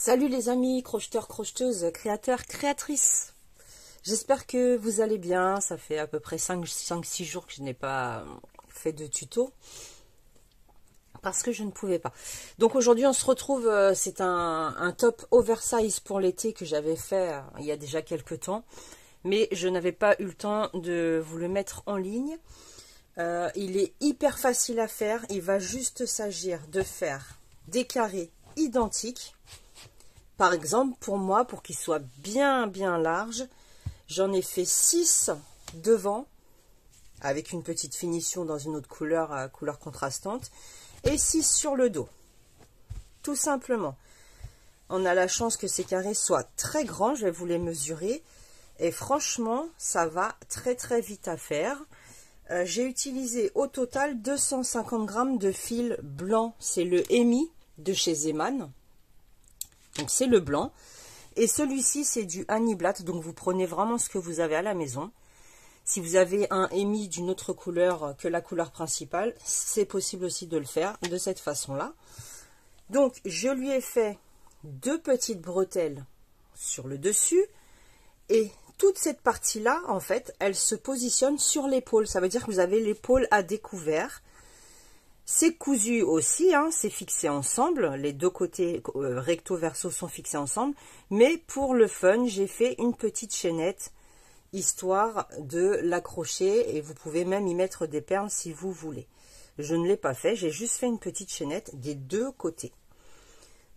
Salut les amis, crocheteurs, crocheteuses, créateurs, créatrices. J'espère que vous allez bien. Ça fait à peu près 5-6 jours que je n'ai pas fait de tuto. Parce que je ne pouvais pas. Donc aujourd'hui on se retrouve, c'est un top oversize pour l'été que j'avais fait il y a déjà quelques temps. Mais je n'avais pas eu le temps de vous le mettre en ligne. Il est hyper facile à faire. Il va juste s'agir de faire des carrés identiques. Par exemple, pour moi, pour qu'il soit bien large, j'en ai fait 6 devant, avec une petite finition dans une autre couleur, couleur contrastante, et 6 sur le dos. Tout simplement. On a la chance que ces carrés soient très grands, je vais vous les mesurer, et franchement, ça va très vite à faire. J'ai utilisé au total 250 grammes de fil blanc, c'est le Emi de chez Zeman. Donc c'est le blanc, et celui-ci c'est du Haniblatt, donc vous prenez vraiment ce que vous avez à la maison. Si vous avez un Emi d'une autre couleur que la couleur principale, c'est possible aussi de le faire de cette façon-là. Donc je lui ai fait 2 petites bretelles sur le dessus, et toute cette partie-là, en fait, elle se positionne sur l'épaule. Ça veut dire que vous avez l'épaule à découvert. C'est cousu aussi, hein, c'est fixé ensemble, les deux côtés recto verso sont fixés ensemble, mais pour le fun, j'ai fait une petite chaînette, histoire de l'accrocher, et vous pouvez même y mettre des perles si vous voulez. Je ne l'ai pas fait, j'ai juste fait une petite chaînette des deux côtés.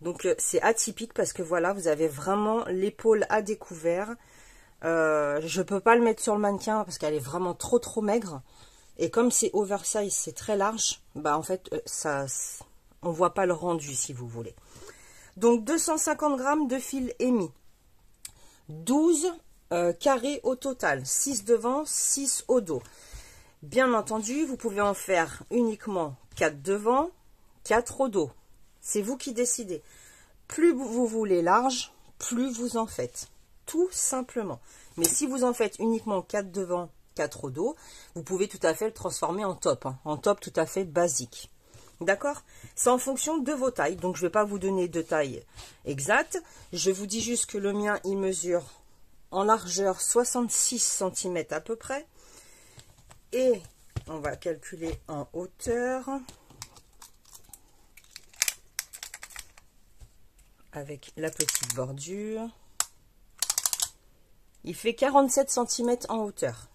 Donc c'est atypique parce que voilà, vous avez vraiment l'épaule à découvert. Je ne peux pas le mettre sur le mannequin parce qu'elle est vraiment trop maigre. Et comme c'est oversize, c'est très large, bah en fait, on voit pas le rendu si vous voulez. Donc 250 grammes de fil Emi, 12 carrés au total, 6 devant, 6 au dos. Bien entendu, vous pouvez en faire uniquement 4 devant, 4 au dos. C'est vous qui décidez. Plus vous voulez large, plus vous en faites. Tout simplement. Mais si vous en faites uniquement 4 devant, 4 au dos, vous pouvez tout à fait le transformer en top, hein, en top tout à fait basique. D'accord? C'est en fonction de vos tailles, donc je ne vais pas vous donner de taille exacte. Je vous dis juste que le mien, il mesure en largeur 66 cm à peu près. Et on va calculer en hauteur. Avec la petite bordure. Il fait 47 cm en hauteur.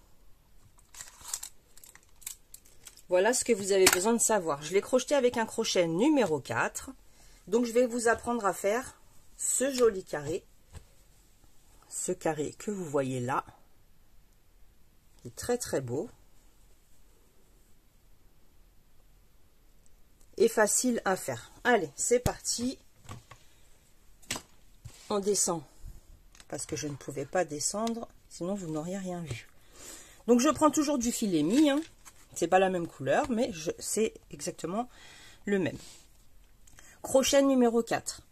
Voilà ce que vous avez besoin de savoir. Je l'ai crocheté avec un crochet numéro 4. Donc je vais vous apprendre à faire ce joli carré. Ce carré que vous voyez là. Il est très beau. Et facile à faire. Allez, c'est parti. On descend. Parce que je ne pouvais pas descendre. Sinon vous n'auriez rien vu. Donc je prends toujours du fil Emi, hein. C'est pas la même couleur, mais c'est exactement le même. Crochet numéro 4.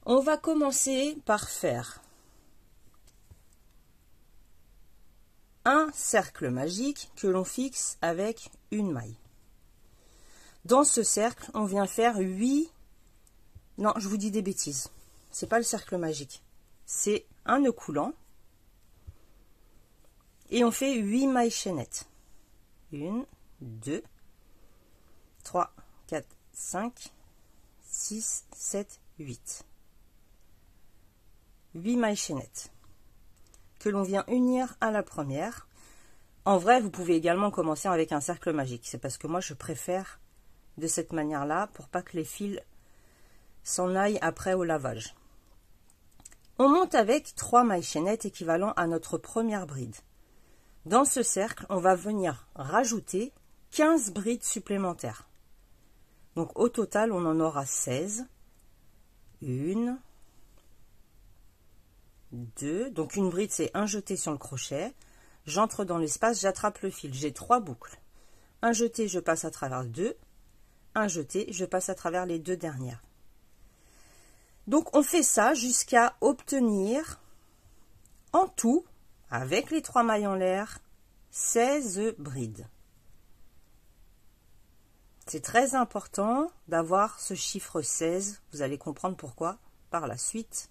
On va commencer par faire un cercle magique que l'on fixe avec une maille. Dans ce cercle, on vient faire 8... Non, je vous dis des bêtises. C'est pas le cercle magique. C'est un nœud coulant. Et on fait 8 mailles chaînettes. 1, 2, 3, 4, 5, 6, 7, 8. 8 mailles chaînettes que l'on vient unir à la première. En vrai, vous pouvez également commencer avec un cercle magique. C'est parce que moi, je préfère de cette manière-là pour pas que les fils s'en aillent après au lavage. On monte avec 3 mailles chaînettes équivalent à notre première bride. Dans ce cercle, on va venir rajouter 15 brides supplémentaires. Donc au total, on en aura 16. 1, 2. Donc une bride, c'est un jeté sur le crochet. J'entre dans l'espace, j'attrape le fil. J'ai 3 boucles. Un jeté, je passe à travers 2. Un jeté, je passe à travers les 2 dernières. Donc on fait ça jusqu'à obtenir en tout, avec les 3 mailles en l'air, 16 brides. C'est très important d'avoir ce chiffre 16, vous allez comprendre pourquoi, par la suite.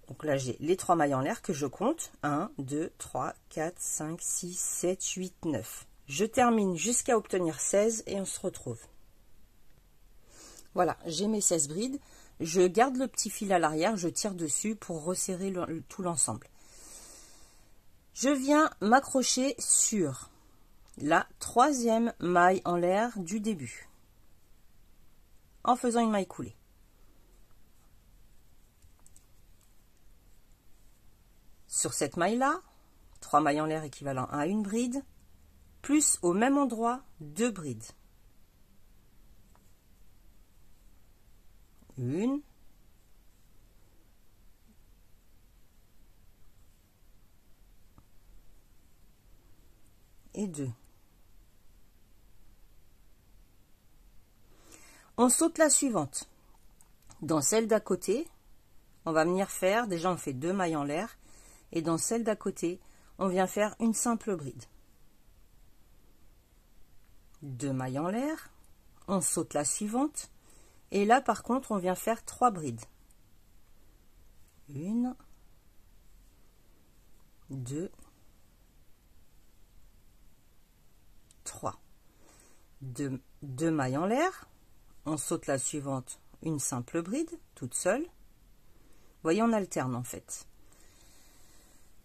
Donc là, j'ai les 3 mailles en l'air que je compte. 1, 2, 3, 4, 5, 6, 7, 8, 9. Je termine jusqu'à obtenir 16 et on se retrouve. Voilà, j'ai mes 16 brides. Je garde le petit fil à l'arrière, je tire dessus pour resserrer tout l'ensemble. Je viens m'accrocher sur la 3e maille en l'air du début en faisant une maille coulée. Sur cette maille-là, 3 mailles en l'air équivalent à une bride, plus au même endroit 2 brides. Une. Et 2. On saute la suivante. Dans celle d'à côté, on va venir faire, déjà on fait 2 mailles en l'air, et dans celle d'à côté, on vient faire une simple bride. 2 mailles en l'air, on saute la suivante, et là par contre on vient faire 3 brides. 1, 2, 3. 2 mailles en l'air, on saute la suivante, une simple bride, toute seule. Vous voyez, on alterne en fait.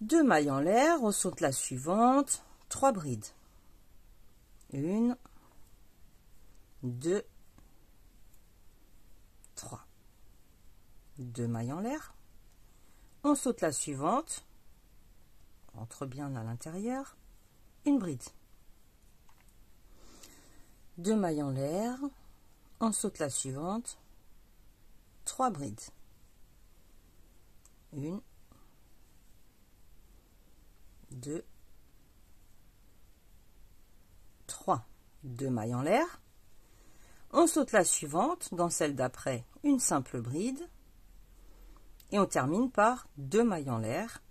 2 mailles en l'air, on saute la suivante, 3 brides. 1, 2, 3. 2 mailles en l'air, on saute la suivante, on entre bien à l'intérieur, une bride. 2 mailles en l'air, on saute la suivante, 3 brides. 1, 2, 3. 2 mailles en l'air, on saute la suivante, dans celle d'après, une simple bride, et on termine par 2 mailles en l'air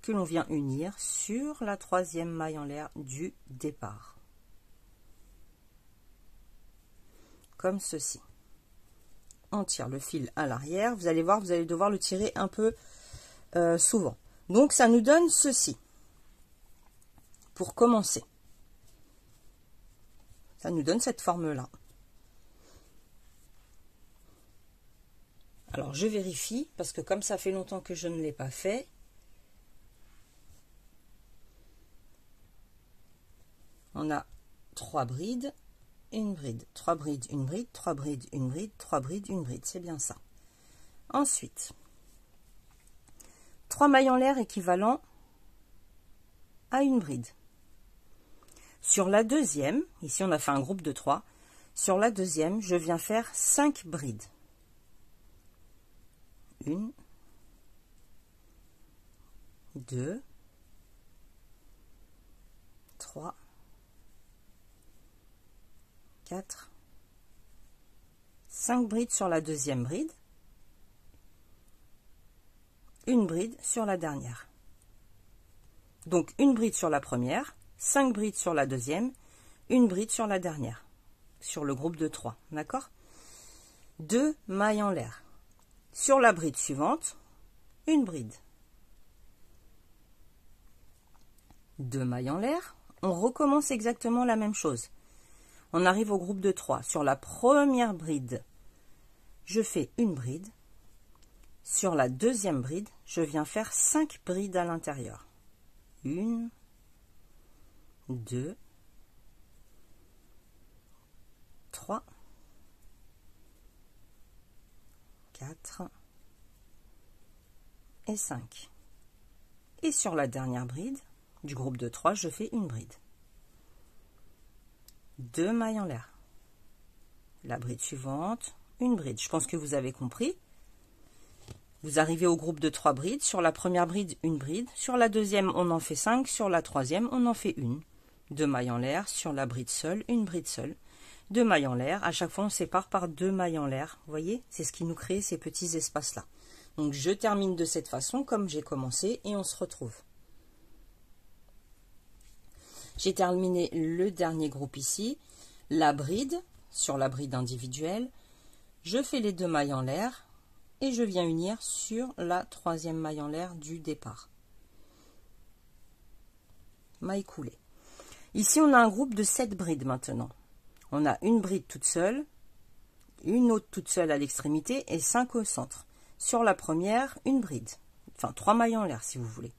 que l'on vient unir sur la 3e maille en l'air du départ. Comme ceci. On tire le fil à l'arrière. Vous allez voir, vous allez devoir le tirer un peu souvent. Donc, ça nous donne ceci. Pour commencer. Ça nous donne cette forme-là. Alors, je vérifie, parce que comme ça fait longtemps que je ne l'ai pas fait, on a 3 brides, une bride, 3 brides, une bride, 3 brides, une bride, 3 brides, une bride. C'est bien ça. Ensuite, 3 mailles en l'air équivalent à une bride. Sur la deuxième, ici on a fait un groupe de 3, sur la deuxième, je viens faire 5 brides. 1, 2, 3, 4, 5 brides sur la deuxième bride, une bride sur la dernière. Donc une bride sur la première, 5 brides sur la deuxième, une bride sur la dernière, sur le groupe de 3, d'accord? 2 mailles en l'air. Sur la bride suivante, une bride. 2 mailles en l'air, on recommence exactement la même chose. On arrive au groupe de 3. Sur la première bride, je fais une bride. Sur la deuxième bride, je viens faire 5 brides à l'intérieur. 1, 2, 3, 4 et 5. Et sur la dernière bride du groupe de 3, je fais une bride. 2 mailles en l'air. La bride suivante, une bride. Je pense que vous avez compris. Vous arrivez au groupe de 3 brides. Sur la première bride, une bride. Sur la deuxième, on en fait 5. Sur la troisième, on en fait une. 2 mailles en l'air. Sur la bride seule, une bride seule. 2 mailles en l'air. À chaque fois, on sépare par 2 mailles en l'air. Vous voyez, c'est ce qui nous crée ces petits espaces-là. Donc, je termine de cette façon, comme j'ai commencé, et on se retrouve. J'ai terminé le dernier groupe ici. La bride, sur la bride individuelle, Je fais les 2 mailles en l'air et je viens unir sur la 3e maille en l'air du départ. Maille coulée. Ici, on a un groupe de 7 brides maintenant. On a une bride toute seule, une autre toute seule à l'extrémité et 5 au centre. Sur la première, une bride. Enfin, 3 mailles en l'air si vous voulez.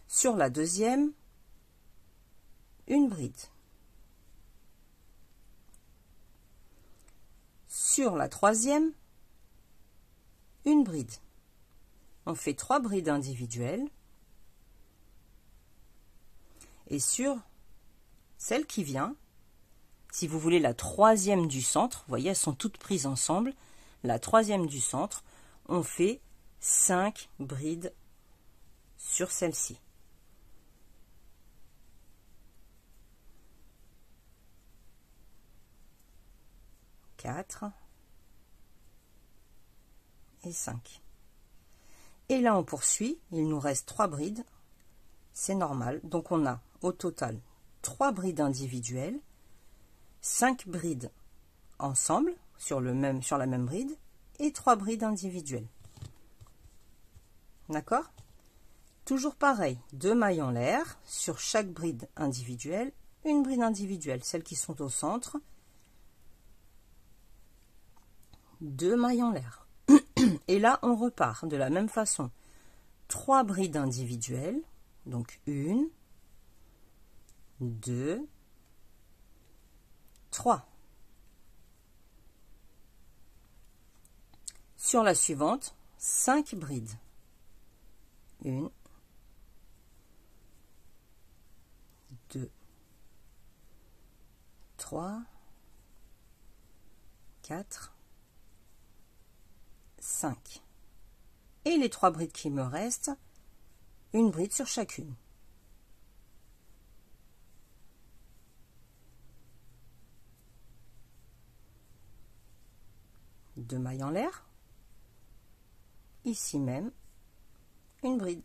Sur la deuxième, une bride. Sur la troisième, une bride. On fait 3 brides individuelles. Et sur celle qui vient, si vous voulez la 3e du centre, vous voyez, elles sont toutes prises ensemble. La 3e du centre, on fait 5 brides sur celle-ci. 4 et 5. Et là, on poursuit. Il nous reste 3 brides. C'est normal. Donc, on a au total 3 brides individuelles, 5 brides ensemble sur la même bride et 3 brides individuelles. D'accord? Toujours pareil, 2 mailles en l'air sur chaque bride individuelle, une bride individuelle, celles qui sont au centre, 2 mailles en l'air. Et là, on repart de la même façon. 3 brides individuelles, donc 1, 2, 3. Sur la suivante, 5 brides. 1, 2, 3, 4, 5. Et les 3 brides qui me restent, une bride sur chacune. Deux mailles en l'air. Ici même, une bride.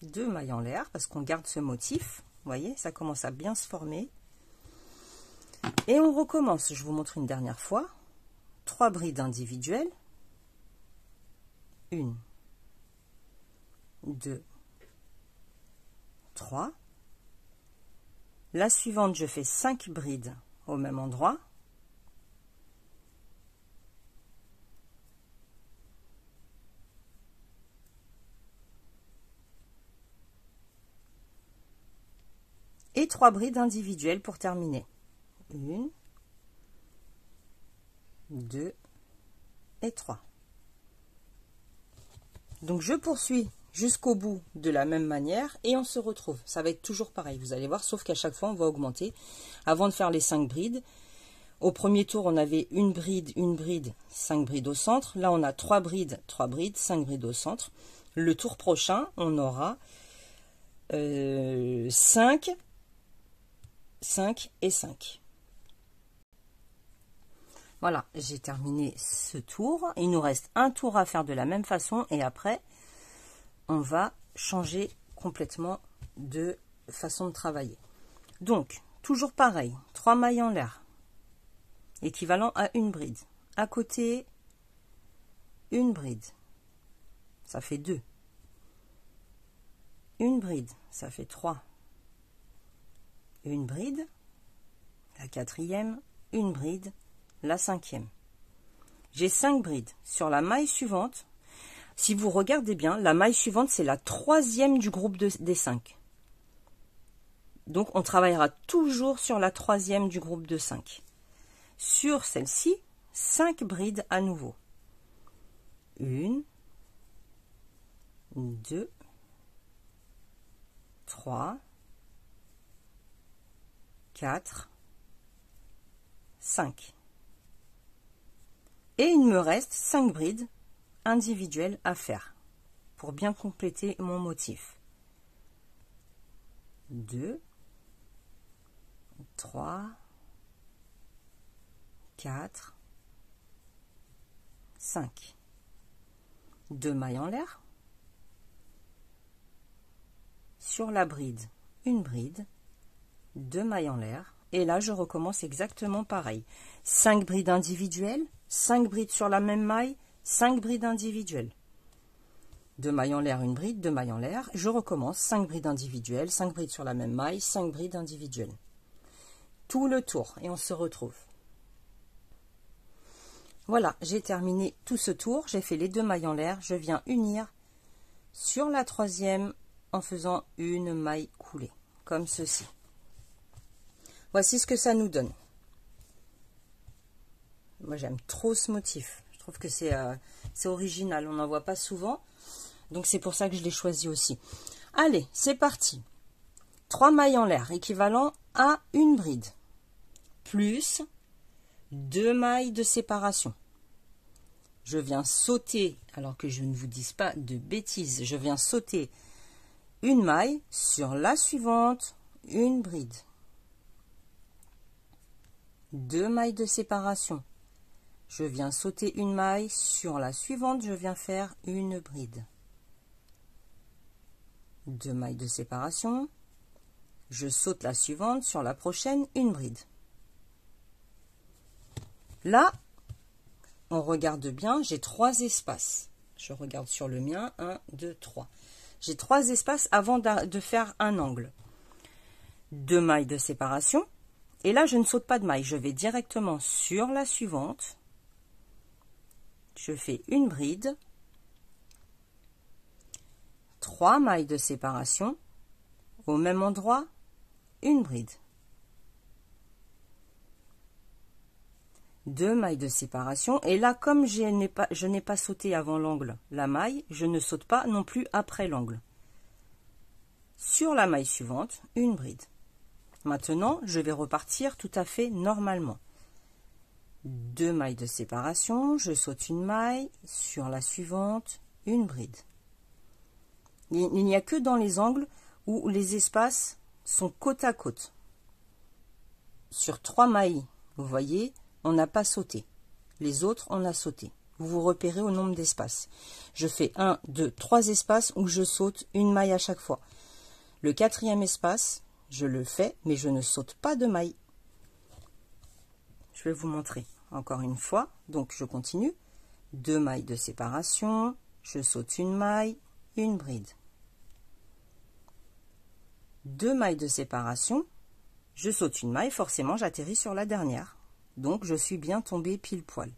2 mailles en l'air parce qu'on garde ce motif. Vous voyez, ça commence à bien se former. Et on recommence. Je vous montre une dernière fois. 3 brides individuelles. 1, 2, 3. La suivante, je fais 5 brides au même endroit. Et 3 brides individuelles pour terminer. 1, 2 et 3. Donc je poursuis jusqu'au bout de la même manière et on se retrouve. Ça va être toujours pareil, vous allez voir, sauf qu'à chaque fois on va augmenter. Avant de faire les 5 brides, au premier tour on avait une bride, 5 brides au centre. Là on a 3 brides, 5 brides au centre. Le tour prochain, on aura 5 et 5. Voilà, j'ai terminé ce tour. Il nous reste un tour à faire de la même façon et après, on va changer complètement de façon de travailler. Donc, toujours pareil, 3 mailles en l'air, équivalent à une bride. À côté, une bride, ça fait 2. Une bride, ça fait 3. Une bride, la 4e, une bride, la 5e. J'ai 5 brides. Sur la maille suivante, si vous regardez bien, la maille suivante, c'est la 3e du groupe des 5. Donc, on travaillera toujours sur la 3e du groupe de 5. Sur celle-ci, 5 brides à nouveau. 1, 2, 3, 4, 5. Et il me reste 5 brides individuelles à faire pour bien compléter mon motif. 2, 3, 4, 5. 2 mailles en l'air. Sur la bride, une bride, 2 mailles en l'air, et là je recommence exactement pareil. 5 brides individuelles, 5 brides sur la même maille, 5 brides individuelles. 2 mailles en l'air, une bride, 2 mailles en l'air, je recommence 5 brides individuelles, 5 brides sur la même maille, 5 brides individuelles. Tout le tour et on se retrouve. Voilà, j'ai terminé tout ce tour, j'ai fait les 2 mailles en l'air, je viens unir sur la troisième en faisant une maille coulée, comme ceci. Voici ce que ça nous donne. Moi j'aime trop ce motif, je trouve que c'est original, on n'en voit pas souvent, donc c'est pour ça que je l'ai choisi aussi. Allez, c'est parti. 3 mailles en l'air, équivalent à une bride, plus 2 mailles de séparation. Je viens sauter, alors que je ne vous dise pas de bêtises, je viens sauter une maille sur la suivante, une bride. 2 mailles de séparation. Je viens sauter une maille sur la suivante, je viens faire une bride. 2 mailles de séparation. Je saute la suivante, sur la prochaine, une bride. Là, on regarde bien, j'ai 3 espaces. Je regarde sur le mien, 1, 2, 3. J'ai 3 espaces avant de faire un angle. 2 mailles de séparation. Et là, je ne saute pas de maille. Je vais directement sur la suivante. Je fais une bride. 3 mailles de séparation. Au même endroit, une bride. 2 mailles de séparation, et là comme je n'ai pas sauté avant l'angle la maille, je ne saute pas non plus après l'angle. Sur la maille suivante, une bride. Maintenant je vais repartir tout à fait normalement. 2 mailles de séparation, je saute une maille, sur la suivante, une bride. Il n'y a que dans les angles où les espaces sont côte à côte. Sur 3 mailles, vous voyez, on n'a pas sauté. Les autres, on a sauté. Vous vous repérez au nombre d'espaces. Je fais 1, 2, 3 espaces où je saute une maille à chaque fois. Le 4e espace, je le fais, mais je ne saute pas de maille. Je vais vous montrer encore une fois. Donc, je continue. 2 mailles de séparation. Je saute une maille, une bride. 2 mailles de séparation. Je saute une maille, forcément, j'atterris sur la dernière. Donc, je suis bien tombée pile poil.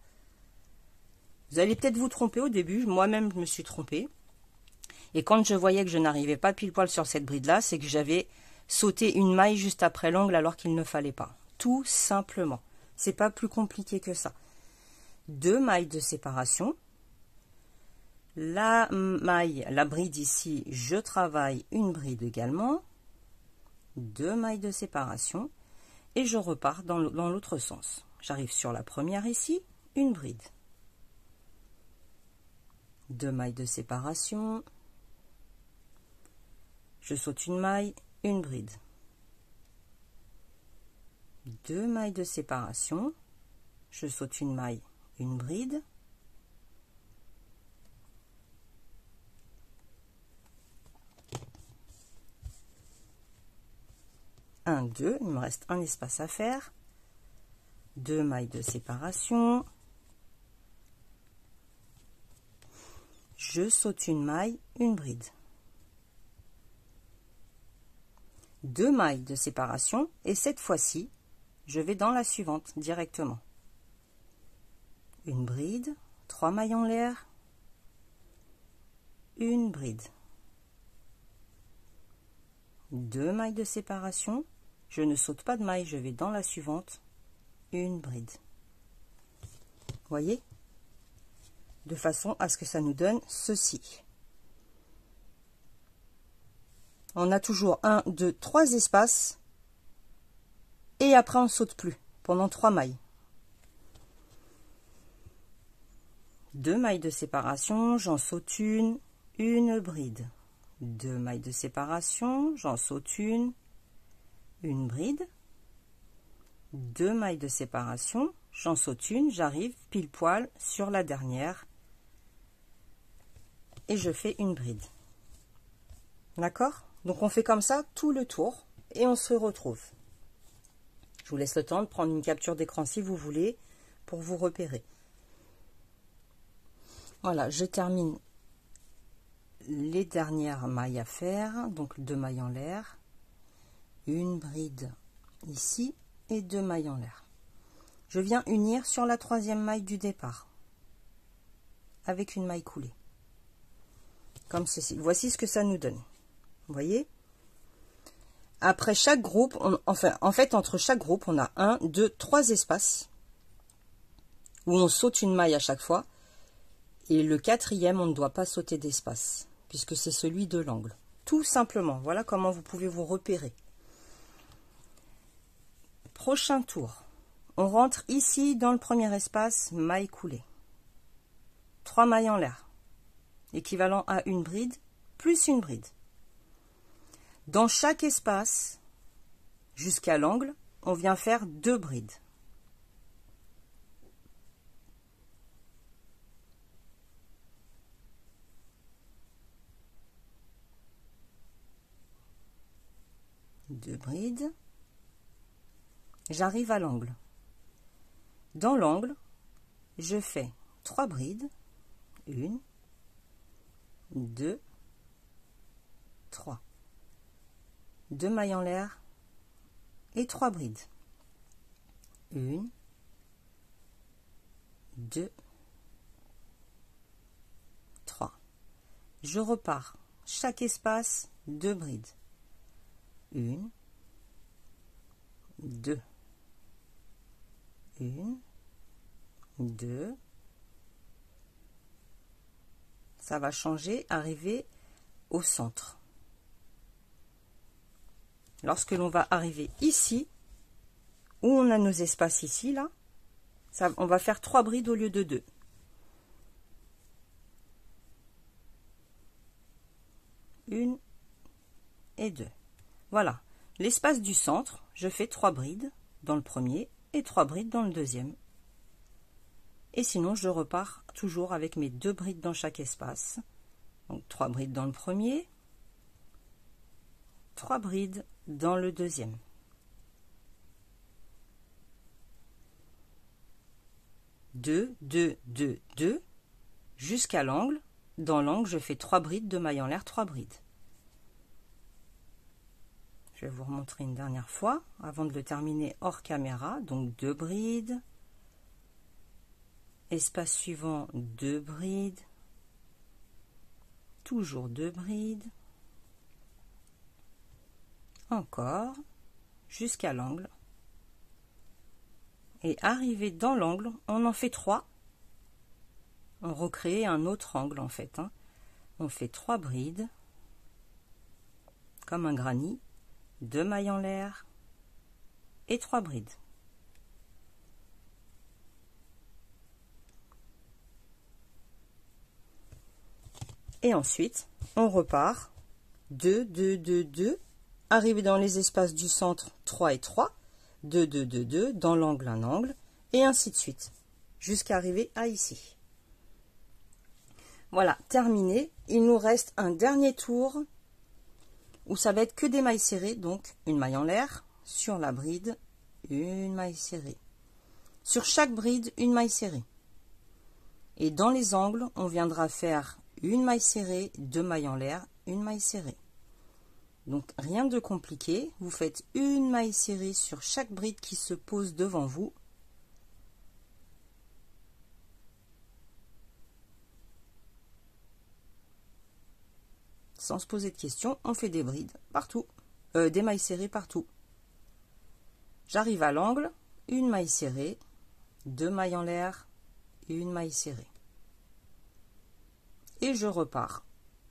Vous allez peut-être vous tromper au début. Moi-même, je me suis trompée. Et quand je voyais que je n'arrivais pas pile poil sur cette bride-là, c'est que j'avais sauté une maille juste après l'angle alors qu'il ne fallait pas. Tout simplement. C'est pas plus compliqué que ça. 2 mailles de séparation. La maille, la bride ici, je travaille une bride également. 2 mailles de séparation. Et je repars dans l'autre sens. J'arrive sur la première ici, une bride. 2 mailles de séparation. Je saute une maille, une bride. 2 mailles de séparation. Je saute une maille, une bride. Un, 2, il me reste un espace à faire. 2 mailles de séparation. Je saute une maille, une bride. 2 mailles de séparation et cette fois-ci, je vais dans la suivante directement. Une bride, 3 mailles en l'air, une bride. 2 mailles de séparation, je ne saute pas de maille, je vais dans la suivante, une bride. Voyez? De façon à ce que ça nous donne ceci. On a toujours 1, 2, 3 espaces et après on ne saute plus pendant 3 mailles. 2 mailles de séparation, j'en saute une bride. 2 mailles de séparation, j'en saute une bride. 2 mailles de séparation, j'en saute une, j'arrive pile poil sur la dernière et je fais une bride. D'accord? Donc on fait comme ça tout le tour et on se retrouve. Je vous laisse le temps de prendre une capture d'écran si vous voulez pour vous repérer. Voilà, je termine les dernières mailles à faire, donc 2 mailles en l'air, une bride ici et 2 mailles en l'air. Je viens unir sur la 3e maille du départ avec une maille coulée, comme ceci. Voici ce que ça nous donne. Vous voyez? Après chaque groupe, en fait, entre chaque groupe, on a 1, 2, 3 espaces où on saute une maille à chaque fois. Et le 4e, on ne doit pas sauter d'espace, puisque c'est celui de l'angle. Tout simplement, voilà comment vous pouvez vous repérer. Prochain tour, on rentre ici dans le premier espace, maille coulée. 3 mailles en l'air, équivalent à une bride, plus une bride. Dans chaque espace, jusqu'à l'angle, on vient faire 2 brides. Deux brides. J'arrive à l'angle. Dans l'angle, je fais 3 brides. 1, 2, 3. 2 mailles en l'air et 3 brides. 1, 2, 3. Je repars. Chaque espace, 2 brides. 1, 2, 1, 2. Ça va changer, arriver au centre. Lorsque l'on va arriver ici, où on a nos espaces ici, là, on va faire 3 brides au lieu de 2. 1 et 2. Voilà, l'espace du centre, je fais 3 brides dans le premier et 3 brides dans le deuxième. Et sinon, je repars toujours avec mes 2 brides dans chaque espace. Donc 3 brides dans le premier, 3 brides dans le deuxième. Deux, 2, 2, 2, jusqu'à l'angle. Dans l'angle, je fais 3 brides, 2 mailles en l'air, 3 brides. Je vais vous remontrer une dernière fois avant de le terminer hors caméra. Donc 2 brides. Espace suivant, 2 brides. Toujours 2 brides. Encore. Jusqu'à l'angle. Et arrivé dans l'angle, on en fait 3. On recrée un autre angle en fait. On fait 3 brides. Comme un granit. 2 mailles en l'air et 3 brides. Et ensuite, on repart 2, 2, 2, 2, arrivé dans les espaces du centre 3 et 3, 2, 2, 2, 2, dans l'angle un angle, et ainsi de suite, jusqu'à arriver à ici. Voilà, terminé. Il nous reste un dernier tour où ça va être que des mailles serrées, donc une maille en l'air, sur la bride, une maille serrée. Sur chaque bride, une maille serrée. Et dans les angles, on viendra faire une maille serrée, 2 mailles en l'air, une maille serrée. Donc rien de compliqué, vous faites une maille serrée sur chaque bride qui se pose devant vous. Sans se poser de questions, on fait des brides partout, des mailles serrées partout. J'arrive à l'angle, une maille serrée, 2 mailles en l'air, une maille serrée. Et je repars.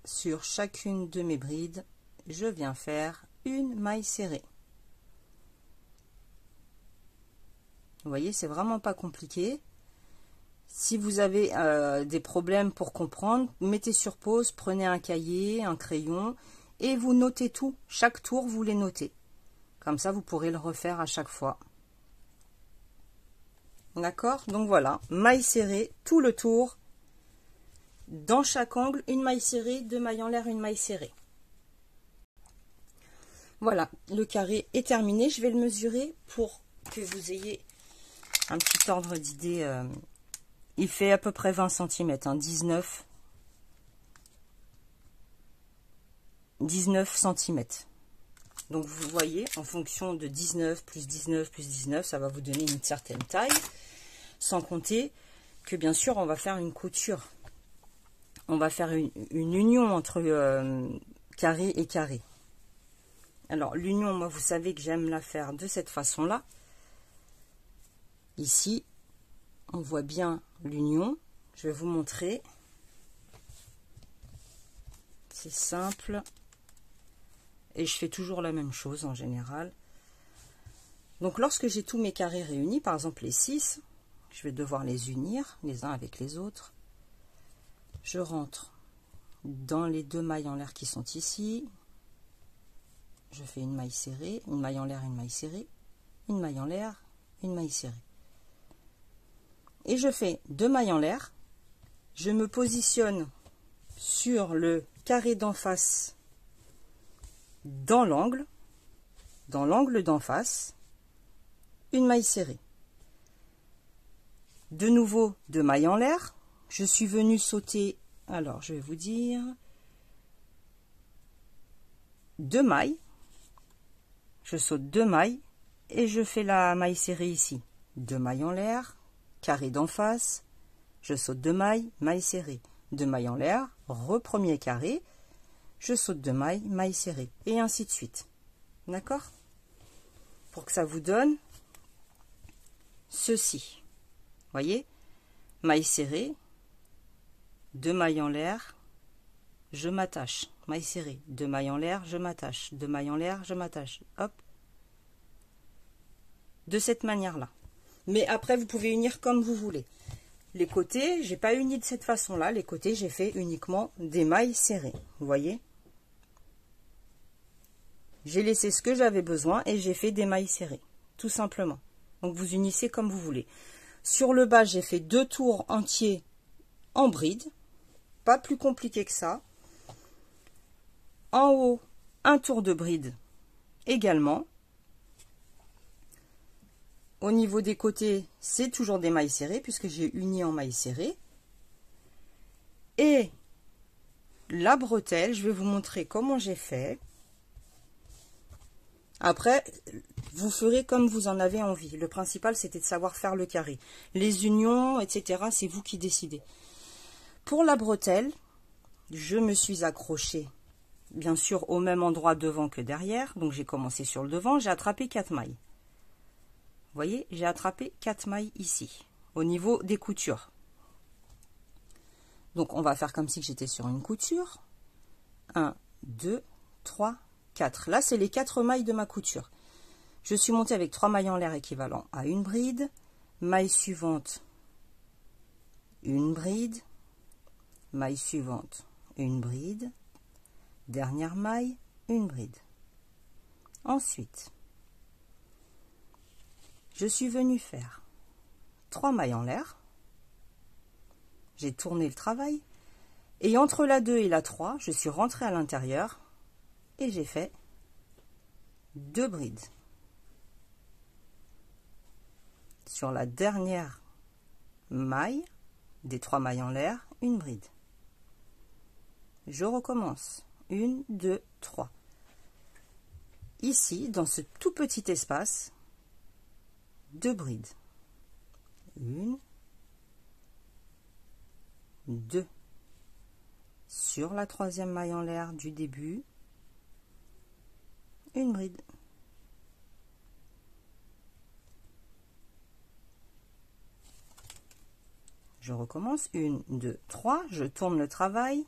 Sur chacune de mes brides, je viens faire une maille serrée. Vous voyez, c'est vraiment pas compliqué. Si vous avez des problèmes pour comprendre, mettez sur pause, prenez un cahier, un crayon et vous notez tout. Chaque tour, vous les notez. Comme ça, vous pourrez le refaire à chaque fois. D'accord? Donc voilà, maille serrée, tout le tour. Dans chaque angle, une maille serrée, 2 mailles en l'air, une maille serrée. Voilà, le carré est terminé. Je vais le mesurer pour que vous ayez un petit ordre d'idée. Il fait à peu près 20 cm, hein, 19 cm. Donc vous voyez, en fonction de 19 plus 19 plus 19, ça va vous donner une certaine taille. Sans compter que bien sûr, on va faire une couture. On va faire une union entre carré et carré. Alors l'union, moi vous savez que j'aime la faire de cette façon-là. Ici, on voit bien l'union. Je vais vous montrer. C'est simple. Et je fais toujours la même chose en général. Donc lorsque j'ai tous mes carrés réunis, par exemple les 6, je vais devoir les unir les uns avec les autres. Je rentre dans les 2 mailles en l'air qui sont ici. Je fais une maille serrée, une maille en l'air, une maille serrée, une maille en l'air, une maille serrée. Et je fais 2 mailles en l'air. Je me positionne sur le carré d'en face dans l'angle d'en face, une maille serrée. De nouveau 2 mailles en l'air. Je suis venue sauter, alors je vais vous dire, 2 mailles. Je saute 2 mailles et je fais la maille serrée ici. 2 mailles en l'air, carré d'en face, je saute 2 mailles, maille serrée. 2 mailles en l'air, premier carré, je saute 2 mailles, maille serrée, et ainsi de suite. D'accord? Pour que ça vous donne ceci. Voyez? Maille serrée, 2 mailles en l'air, je m'attache. Maille serrée, 2 mailles en l'air, je m'attache. 2 mailles en l'air, je m'attache. Hop. De cette manière-là. Mais après, vous pouvez unir comme vous voulez. Les côtés, j'ai pas uni de cette façon-là. Les côtés, j'ai fait uniquement des mailles serrées. Vous voyez? J'ai laissé ce que j'avais besoin et j'ai fait des mailles serrées. Tout simplement. Donc, vous unissez comme vous voulez. Sur le bas, j'ai fait 2 tours entiers en bride. Pas plus compliqué que ça. En haut, un tour de bride également. Au niveau des côtés, c'est toujours des mailles serrées puisque j'ai uni en mailles serrées. Et la bretelle, je vais vous montrer comment j'ai fait. Après, vous ferez comme vous en avez envie. Le principal, c'était de savoir faire le carré. Les unions, etc., c'est vous qui décidez. Pour la bretelle, je me suis accrochée, bien sûr, au même endroit devant que derrière. Donc, j'ai commencé sur le devant, j'ai attrapé 4 mailles. Vous voyez, j'ai attrapé 4 mailles ici, au niveau des coutures. Donc, on va faire comme si j'étais sur une couture. 1, 2, 3, 4. Là, c'est les 4 mailles de ma couture. Je suis montée avec 3 mailles en l'air équivalent à une bride. Maille suivante, une bride. Maille suivante, une bride. Dernière maille, une bride. Ensuite, je suis venue faire 3 mailles en l'air. J'ai tourné le travail. Et entre la 2 et la 3, je suis rentrée à l'intérieur et j'ai fait 2 brides. Sur la dernière maille des 3 mailles en l'air, une bride. Je recommence. 1, 2, 3. Ici, dans ce tout petit espace, 2 brides. 1, 2. Sur la 3e maille en l'air du début, une bride. Je recommence. 1, 2, 3. Je tourne le travail.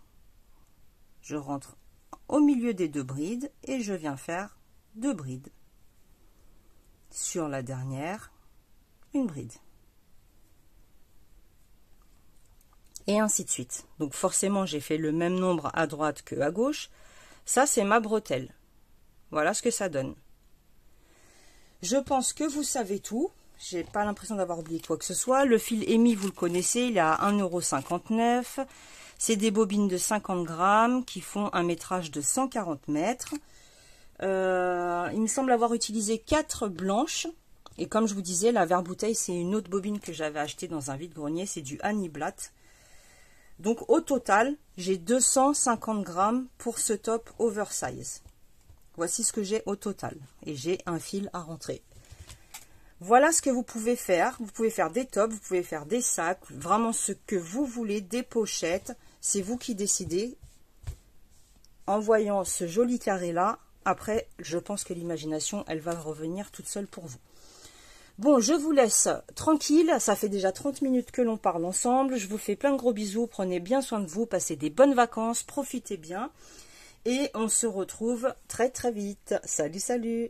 Je rentre au milieu des 2 brides et je viens faire 2 brides. Sur la dernière, une bride. Et ainsi de suite. Donc forcément, j'ai fait le même nombre à droite que à gauche. Ça, c'est ma bretelle. Voilà ce que ça donne. Je pense que vous savez tout. J'ai pas l'impression d'avoir oublié quoi que ce soit. Le fil EMI, vous le connaissez, il est à 1,59 €. C'est des bobines de 50 grammes qui font un métrage de 140 mètres. Il me semble avoir utilisé 4 blanches Et comme je vous disais, la verre-bouteille, c'est une autre bobine que j'avais achetée dans un vide-grenier. C'est du Haniblatt. Donc au total, j'ai 250 grammes pour ce top oversize. Voici ce que j'ai au total. Et j'ai un fil à rentrer. Voilà ce que vous pouvez faire. Vous pouvez faire des tops, vous pouvez faire des sacs, vraiment ce que vous voulez, des pochettes. C'est vous qui décidez. En voyant ce joli carré là, après, je pense que l'imagination, elle va revenir toute seule pour vous. Bon, je vous laisse tranquille. Ça fait déjà 30 minutes que l'on parle ensemble. Je vous fais plein de gros bisous. Prenez bien soin de vous. Passez des bonnes vacances. Profitez bien. Et on se retrouve très très vite. Salut, salut!